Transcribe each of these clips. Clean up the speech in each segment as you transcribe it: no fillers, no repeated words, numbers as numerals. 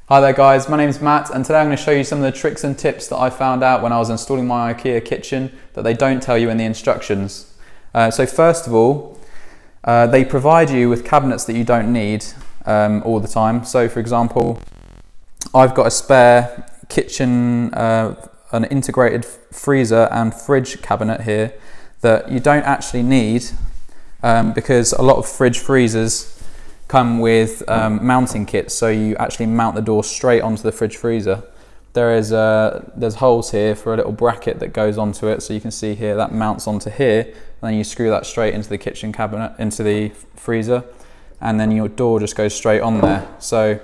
Hi there guys, my name is Matt and today I'm going to show you some of the tricks and tips that I found out when I was installing my Ikea kitchen that they don't tell you in the instructions. So first of all, they provide you with cabinets that you don't need all the time. So for example, I've got a spare kitchen, an integrated freezer and fridge cabinet here that you don't actually need because a lot of fridge freezers come with mounting kits, so you actually mount the door straight onto the fridge freezer. There's holes here for a little bracket that goes onto it, so you can see here that mounts onto here, and then you screw that straight into the kitchen cabinet, into the freezer, and then your door just goes straight on there. So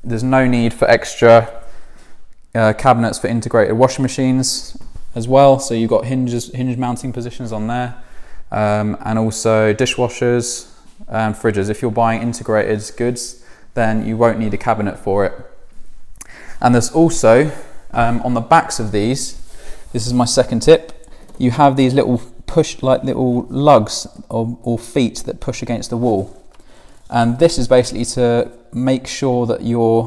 there's no need for extra cabinets for integrated washing machines as well. So you've got hinge mounting positions on there, and also dishwashers and fridges. If you're buying integrated goods, then you won't need a cabinet for it. And there's also on the backs of these, this is my second tip, you have these little little lugs or feet that push against the wall, and this is basically to make sure that you're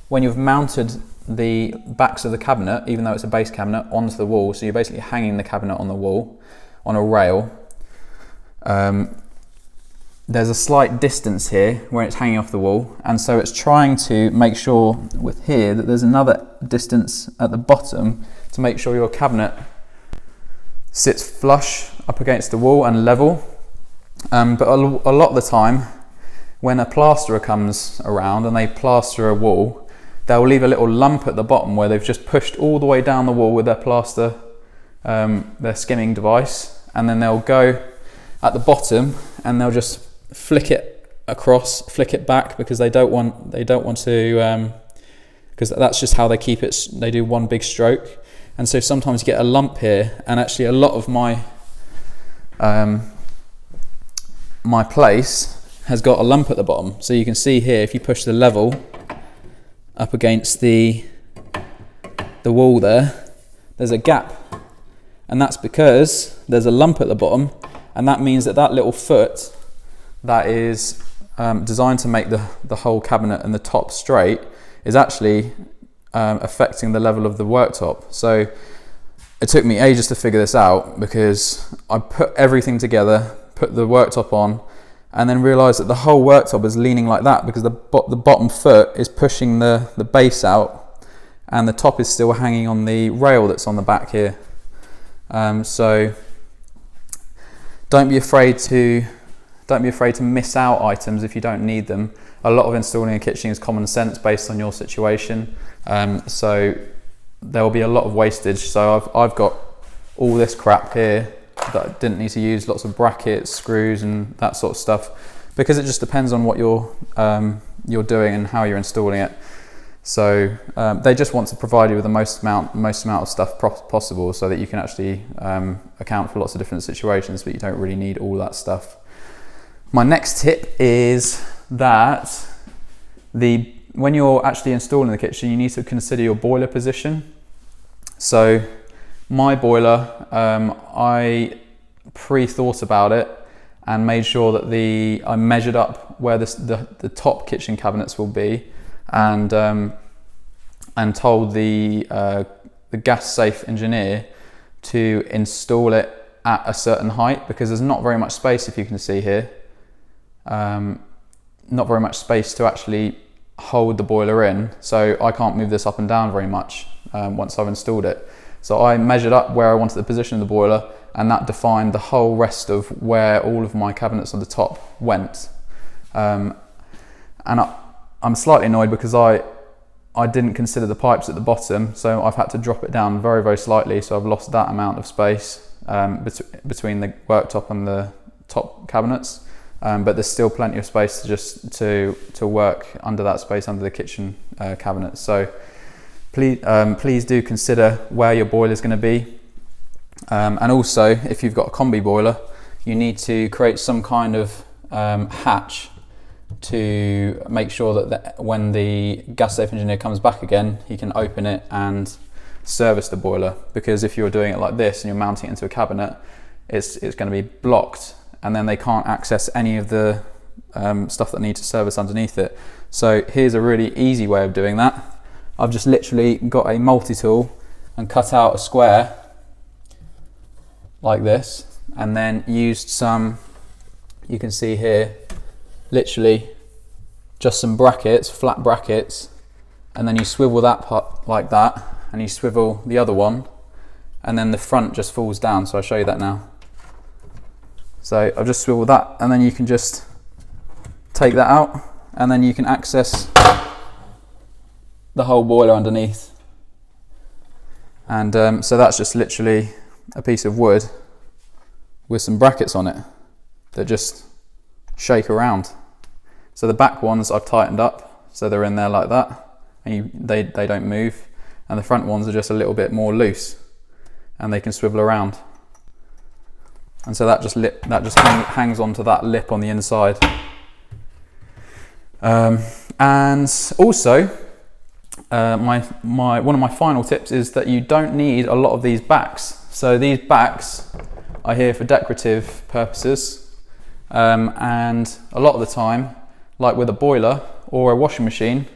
when you've mounted the backs of the cabinet, even though it's a base cabinet, onto the wall, so you're basically hanging the cabinet on the wall on a rail. There's a slight distance here where it's hanging off the wall, and so it's trying to make sure with here that there's another distance at the bottom to make sure your cabinet sits flush up against the wall and level. But a lot of the time when a plasterer comes around and they plaster a wall, they'll leave a little lump at the bottom where they've just pushed all the way down the wall with their plaster, their skimming device, and then they'll go at the bottom and they'll just flick it across, flick it back, because they don't want to, because that's just how they keep it. They do one big stroke, and so sometimes you get a lump here. And actually, a lot of my my place has got a lump at the bottom. So you can see here, if you push the level up against the wall there's a gap, and that's because there's a lump at the bottom. And that means that that little foot that is designed to make the whole cabinet and the top straight is actually affecting the level of the worktop. So it took me ages to figure this out, because I put everything together, put the worktop on, and then realised that the whole worktop is leaning like that because the bottom foot is pushing the base out, and the top is still hanging on the rail that's on the back here. So don't be afraid to miss out items if you don't need them. A lot of installing a kitchen is common sense based on your situation. So there will be a lot of wastage. So I've got all this crap here that I didn't need to use, lots of brackets, screws and that sort of stuff, because it just depends on what you're doing and how you're installing it. So they just want to provide you with the most amount of stuff possible, so that you can actually account for lots of different situations, but you don't really need all that stuff. My next tip is that when you're actually installing the kitchen, you need to consider your boiler position. So my boiler, I pre-thought about it and made sure that I measured up where the top kitchen cabinets will be, and told the gas safe engineer to install it at a certain height, because there's not very much space, if you can see here, not very much space to actually hold the boiler in, so I can't move this up and down very much once I've installed it. So I measured up where I wanted the position of the boiler, and that defined the whole rest of where all of my cabinets on the top went. And I'm slightly annoyed because I didn't consider the pipes at the bottom, so I've had to drop it down very, very slightly, so I've lost that amount of space between the worktop and the top cabinets. But there's still plenty of space to work under that space under the kitchen cabinet. So please do consider where your boiler is going to be. And also, if you've got a combi boiler, you need to create some kind of hatch to make sure that when the gas safe engineer comes back again, he can open it and service the boiler. Because if you're doing it like this and you're mounting it into a cabinet, it's going to be blocked, and then they can't access any of the stuff that needs to service underneath it. So here's a really easy way of doing that. I've just literally got a multi-tool and cut out a square like this, and then used some, you can see here, literally just some brackets, flat brackets, and then you swivel that part like that, and you swivel the other one, and then the front just falls down. So I'll show you that now. So I've just swiveled that, and then you can just take that out, and then you can access the whole boiler underneath. And so that's just literally a piece of wood with some brackets on it that just shake around. So the back ones I've tightened up, so they're in there like that, and they don't move. And the front ones are just a little bit more loose, and they can swivel around. And so that just hangs onto that lip on the inside. And also, one of my final tips is that you don't need a lot of these backs. So these backs are here for decorative purposes, and a lot of the time, like with a boiler or a washing machine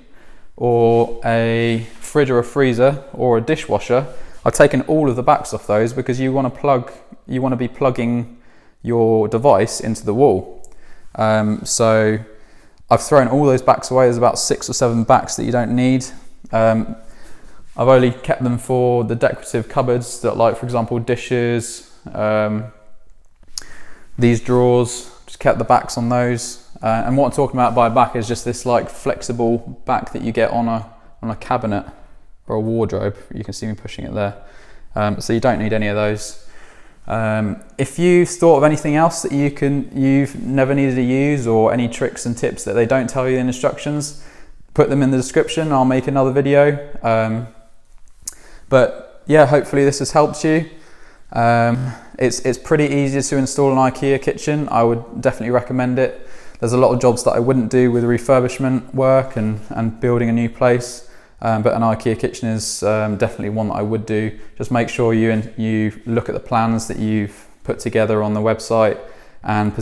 or a fridge or a freezer or a dishwasher, I've taken all of the backs off those because you want to be plugging your device into the wall. So I've thrown all those backs away. There's about 6 or 7 backs that you don't need. I've only kept them for the decorative cupboards that, like, for example, dishes, these drawers, just kept the backs on those. And what I'm talking about by back is just this like flexible back that you get on a cabinet or a wardrobe. You can see me pushing it there. So you don't need any of those. If you've thought of anything else that you've never needed to use, or any tricks and tips that they don't tell you in instructions, put them in the description. I'll make another video. But yeah, hopefully this has helped you. It's pretty easy to install an Ikea kitchen. I would definitely recommend it. There's a lot of jobs that I wouldn't do with refurbishment work and building a new place, but an Ikea kitchen is definitely one that I would do. Just make sure you look at the plans that you've put together on the website and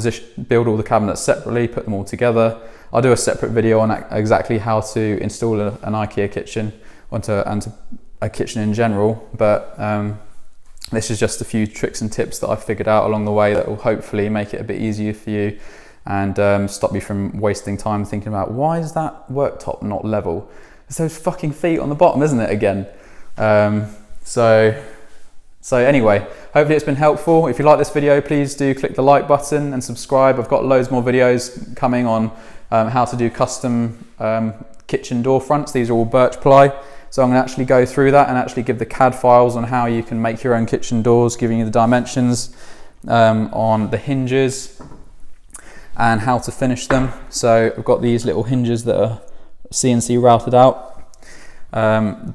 build all the cabinets separately, put them all together. I'll do a separate video on exactly how to install an Ikea kitchen and a kitchen in general, but this is just a few tricks and tips that I've figured out along the way that will hopefully make it a bit easier for you and stop you from wasting time thinking about, why is that worktop not level? It's those fucking feet on the bottom, isn't it, again? So anyway, hopefully it's been helpful. If you like this video, please do click the like button and subscribe. I've got loads more videos coming on how to do custom kitchen door fronts. These are all birch ply. So I'm going to actually go through that and actually give the CAD files on how you can make your own kitchen doors, giving you the dimensions on the hinges and how to finish them. So I've got these little hinges that are CNC routed out.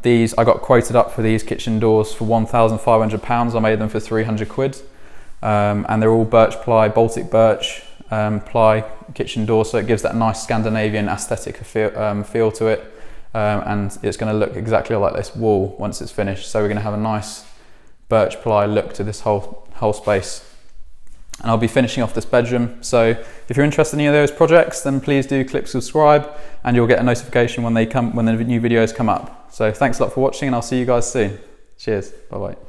These I got quoted up for these kitchen doors for £1,500. I made them for 300 quid. And they're all birch ply, Baltic birch ply kitchen doors. So it gives that nice Scandinavian aesthetic feel to it. And it's going to look exactly like this wall once it's finished. So we're going to have a nice birch ply look to this whole space. And I'll be finishing off this bedroom. So if you're interested in any of those projects, then please do click subscribe, and you'll get a notification when the new videos come up. So thanks a lot for watching, and I'll see you guys soon. Cheers. Bye bye.